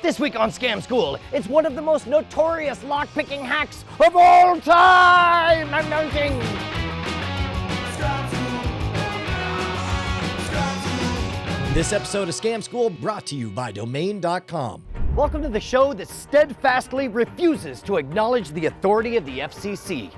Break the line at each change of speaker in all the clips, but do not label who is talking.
This week on Scam School, it's one of the most notorious lockpicking hacks of all time! Announcing!
This episode of Scam School brought to you by Domain.com.
Welcome to the show that steadfastly refuses to acknowledge the authority of the FCC.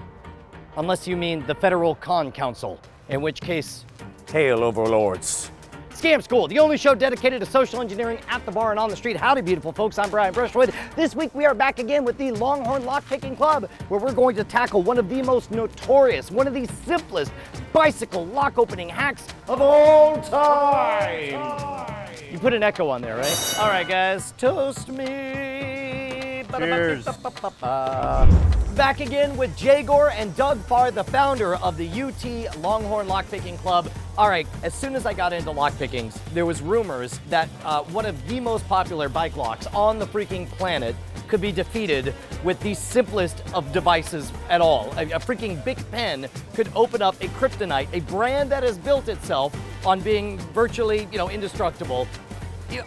Unless you mean the Federal Con Council, in which case, hail overlords. Scam School, the only show dedicated to social engineering at the bar and on the street. Howdy, beautiful folks. I'm Brushwood. This week we are back again with the Longhorn Lockpicking Club, where we're going to tackle one of the most notorious, one of the simplest bicycle lock opening hacks of all time. You put an echo on there, right? All right, guys, toast me.
Cheers.
Back again with Jagor and Doug Farr, the founder of the UT Longhorn Lockpicking Club. All right, as soon as I got into lockpickings, there was rumors that one of the most popular bike locks on the freaking planet could be defeated with the simplest of devices at all. A freaking Bic pen could open up a kryptonite, a brand that has built itself on being virtually, indestructible.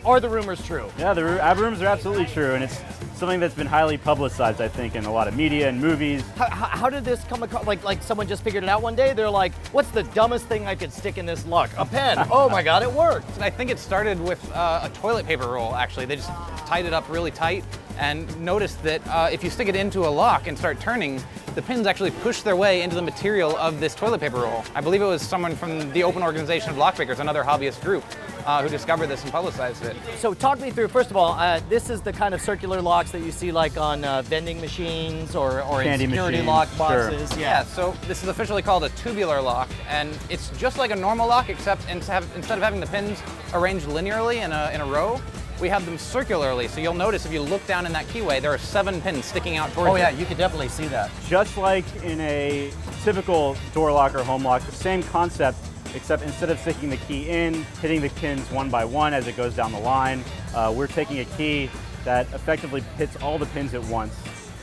Are the rumors true?
Yeah, the rumors are absolutely true, and it's something that's been highly publicized, I think, in a lot of media and movies.
How did this come across? Like someone just figured it out one day? They're like, what's the dumbest thing I could stick in this lock? A pen. Oh my God, it worked.
I think it started with a toilet paper roll, actually. They just tied it up really tight and noticed that if you stick it into a lock and start turning, the pins actually push their way into the material of this toilet paper roll. I believe it was someone from the Open Organization of Lockpickers, another hobbyist group, who discovered this and publicized it.
So talk me through, first of all, this is the kind of circular locks that you see like on vending machines or in security lock boxes.
Sure.
Yeah, so this is officially called a tubular lock, and it's just like a normal lock, except instead of having the pins arranged linearly in a row, we have them circularly. So you'll notice if you look down in that keyway, there are 7 pins sticking out towards you.
Oh yeah, you can definitely see that.
Just like in a typical door lock or home lock, the same concept, except instead of sticking the key in, hitting the pins one by one as it goes down the line, we're taking a key that effectively hits all the pins at once,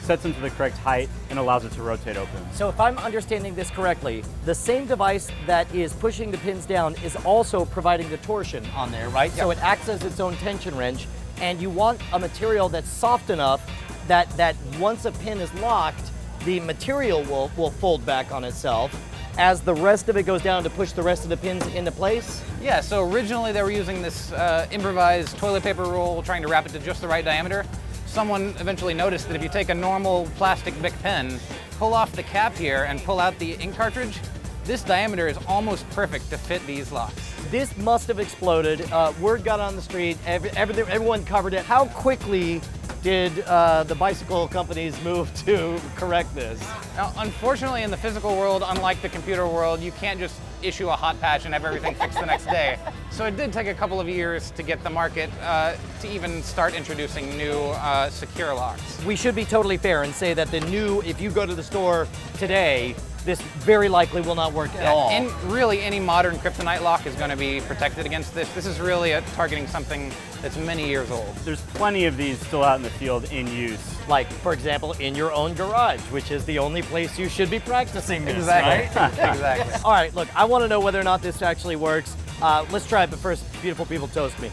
sets them to the correct height, and allows it to rotate open.
So if I'm understanding this correctly, the same device that is pushing the pins down is also providing the torsion on there, right? Yep. So it acts as its own tension wrench, and you want a material that's soft enough that once a pin is locked, the material will fold back on itself as the rest of it goes down to push the rest of the pins into place?
Yeah, so originally they were using this improvised toilet paper roll, trying to wrap it to just the right diameter. Someone eventually noticed that if you take a normal plastic Bic pen, pull off the cap here and pull out the ink cartridge, this diameter is almost perfect to fit these locks.
This must have exploded. Word got on the street, everyone covered it. How quickly did the bicycle companies move to correct this?
Now, unfortunately, in the physical world, unlike the computer world, you can't just issue a hot patch and have everything fixed the next day. So it did take a couple of years to get the market to even start introducing new secure locks.
We should be totally fair and say that if you go to the store today, this very likely will not work at all.
And really, any modern kryptonite lock is going to be protected against this. This is really targeting something that's many years old.
There's plenty of these still out in the field in use.
Like, for example, in your own garage, which is the only place you should be practicing this,
exactly.
right?
Exactly.
All right, look, I want to know whether or not this actually works. Let's try it, but first, beautiful people, toast me.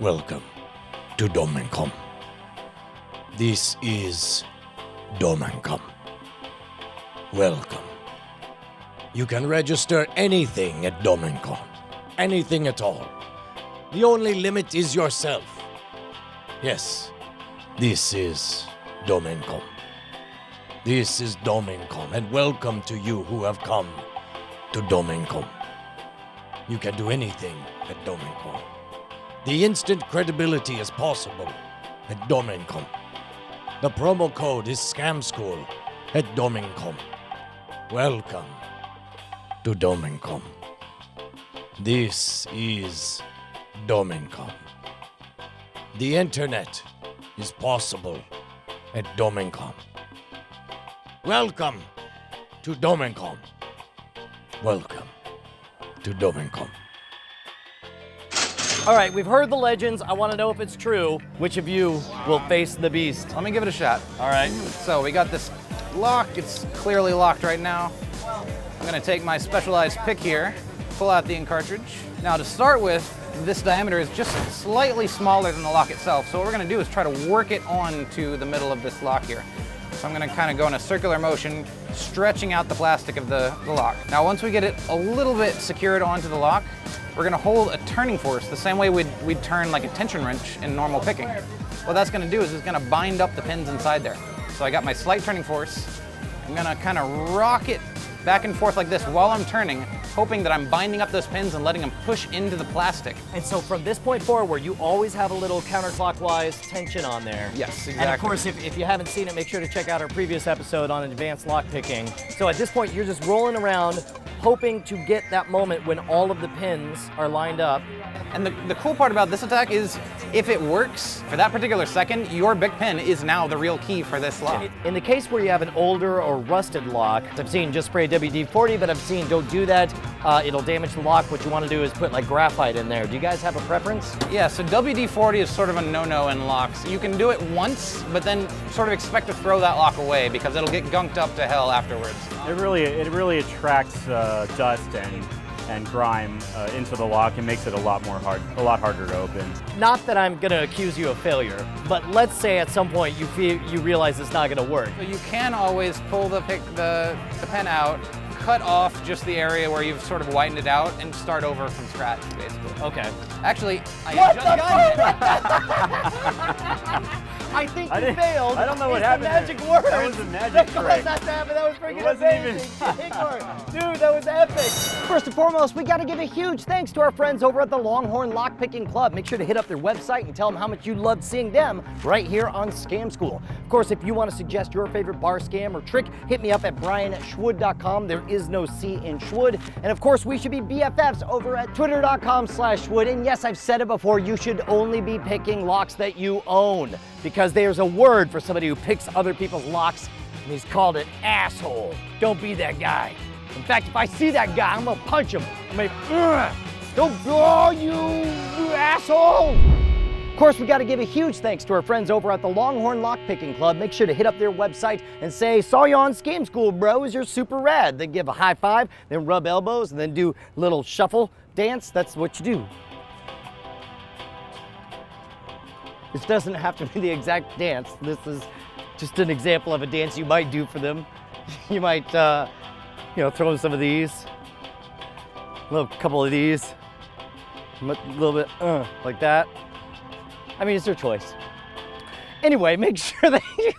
Welcome to Domain.com. This is Domain.com. Welcome. You can register anything at Domain.com. Anything at all. The only limit is yourself. Yes, this is Domain.com. This is Domain.com, and welcome to you who have come to Domain.com. You can do anything at Domain.com. The instant credibility is possible at Domain.com. The promo code is SCAMSCHOOL at Domain.com. Welcome to Domain.com. This is Domain.com. The internet is possible at Domain.com. Welcome to Domain.com. Welcome to Domain.com.
All right, we've heard the legends. I want to know if it's true. Which of you will face the beast?
Let me give it a shot.
All right.
So we got this lock. It's clearly locked right now. I'm going to take my specialized pick here, pull out the ink cartridge. Now to start with, this diameter is just slightly smaller than the lock itself. So what we're gonna do is try to work it onto the middle of this lock here. So I'm gonna kind of go in a circular motion, stretching out the plastic of the lock. Now, once we get it a little bit secured onto the lock, we're gonna hold a turning force the same way we'd turn like a tension wrench in normal picking. What that's gonna do is it's gonna bind up the pins inside there. So I got my slight turning force. I'm gonna kind of rock it back and forth like this while I'm turning, hoping that I'm binding up those pins and letting them push into the plastic.
And so from this point forward, you always have a little counterclockwise tension on there.
Yes, exactly.
And of course, if you haven't seen it, make sure to check out our previous episode on advanced lockpicking. So at this point, you're just rolling around, hoping to get that moment when all of the pins are lined up.
And the cool part about this attack is, if it works for that particular second, your big pin is now the real key for this lock.
In the case where you have an older or rusted lock, I've seen just spray WD-40, but I've seen don't do that. It'll damage the lock. What you want to do is put like graphite in there. Do you guys have a preference?
Yeah, so WD-40 is sort of a no-no in locks. You can do it once, but then sort of expect to throw that lock away because it'll get gunked up to hell afterwards.
It really attracts dust and grime into the lock and makes it a lot harder to open.
Not that I'm gonna accuse you of failure, but let's say at some point you realize it's not gonna work.
So you can always pull the pen out, cut off just the area where you've sort of widened it out, and start over from scratch, basically.
Okay.
Actually, I have just got it.
I think you failed.
I don't know what
It's
happened
the magic
there.
word.
That was a magic trick.
That was freaking
It wasn't
amazing. Dude, that was epic. First and foremost, we got to give a huge thanks to our friends over at the Longhorn Lockpicking Club. Make sure to hit up their website and tell them how much you loved seeing them right here on Scam School. Of course, if you want to suggest your favorite bar scam or trick, hit me up at brian@schwood.com. There is no C in Schwood. And of course, we should be BFFs over at twitter.com/Schwood. And yes, I've said it before, you should only be picking locks that you own, because there's a word for somebody who picks other people's locks, and he's called an asshole. Don't be that guy. In fact, if I see that guy, I'm gonna punch him. I'm gonna, don't go, you asshole! Of course, we gotta give a huge thanks to our friends over at the Longhorn Lockpicking Club. Make sure to hit up their website and say, saw you on Scam School, bros, you're super rad. Then give a high five, then rub elbows, and then do a little shuffle dance. That's what you do. This doesn't have to be the exact dance. This is just an example of a dance you might do for them. You might, throw them some of these, a couple of these, a little bit, like that. I mean, it's their choice. Anyway, make sure that you